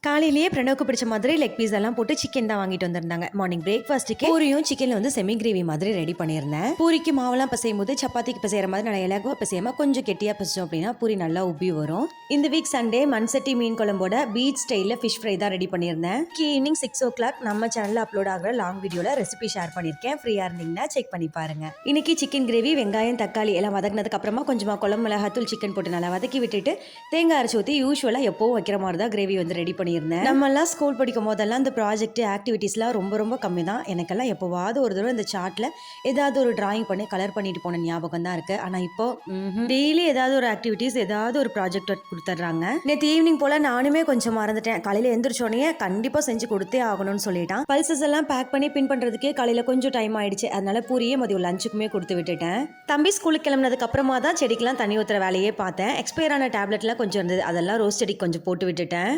காலையிலேயே பிரணவுக்கு பிடிச்ச மாதிரி லெக் பீஸ் எல்லாம் போட்டு சிக்கன் தான் வாங்கிட்டு வந்திருந்தாங்க. மார்னிங் பிரேக்ஃபாஸ்ட்டுக்கு பூரியும் சிக்கன்ல வந்து செமி கிரேவி மாதிரி ரெடி பண்ணியிருந்தேன். பூரிக்கு மாவெல்லாம் பிசையும் போது சப்பாத்திக்கு பிசைற மாதிரி நல்லா இலகுவா பிசையாம கொஞ்சம் கெட்டியா பிசைச்சோம் அப்படின்னா பூரி நல்லா உப்பி வரும். இந்த வீக் சண்டே மண்சட்டி மீன் குழம்போட பீச் ஸ்டைல ஃபிஷ் ஃப்ரை தான் ரெடி பண்ணியிருந்தேன். ஈவினிங் 6 o'clock நம்ம சேனல்ல அப்லோட் ஆகிற லாங் வீடியோல ரெசிபி ஷேர் பண்ணியிருக்கேன். ஃப்ரீயா இருந்தீங்கன்னா செக் பண்ணி பாருங்க. இன்னைக்கு சிக்கன் கிரேவி வெங்காயம் தக்காளி எல்லாம் வதக்கினதுக்கு அப்புறமா கொஞ்சமா குழம்பு மிளகாத்தூள் சிக்கன் போட்டு நல்லா வதக்கி விட்டுட்டு தேங்காய் அரைச்சி ஊற்றி யூஸ்வலா எப்பவும் வைக்கிற மாதிரி தான் கிரேவி வந்து ரெடி பண்ணியிருந்தேன். நம்மெல்லாம் ஸ்கூல் படிக்கும் போதெல்லாம் இந்த ப்ராஜெக்ட் ஆக்டிவிட்டீஸ்லாம் ரொம்ப கம்மி தான். எனக்கெல்லாம் எப்போவாவது ஒரு தடவை இந்த சார்ட்டில் ஏதாவது ஒரு டிராயிங் பண்ணி கலர் பண்ணிட்டு போன ஞாபகம் தான் இருக்குது. ஆனால் இப்போ டெய்லி ஏதாவது ஒரு ஆக்டிவிட்டீஸ் ஏதாவது ஒரு ப்ராஜெக்ட் கொடுத்துட்றாங்க. நேற்று ஈவினிங் போல் நானுமே கொஞ்சம் மறந்துட்டேன். காலையில் எந்திரிச்சோடனே கண்டிப்பாக செஞ்சு கொடுத்தே ஆகணும்னு சொல்லிட்டான். பல்சஸ் எல்லாம் பேக் பண்ணி பின் பண்ணுறதுக்கே காலையில் கொஞ்சம் டைம் ஆயிடுச்சு. அதனால பூரியே மதியம் லஞ்சுக்குமே கொடுத்து விட்டுட்டேன். தம்பி ஸ்கூலுக்கு கிளம்புனதுக்கு அப்புறமா தான் செடிக்கெல்லாம் தண்ணி ஊற்றுற வேலையே பார்த்தேன். எக்ஸ்பயர் ஆன டேப்லெட்லாம் கொஞ்சம் இருந்தது, அதெல்லாம் ரோஸ் செடிக்கு கொஞ்சம் போட்டு விட்டுட்டேன்.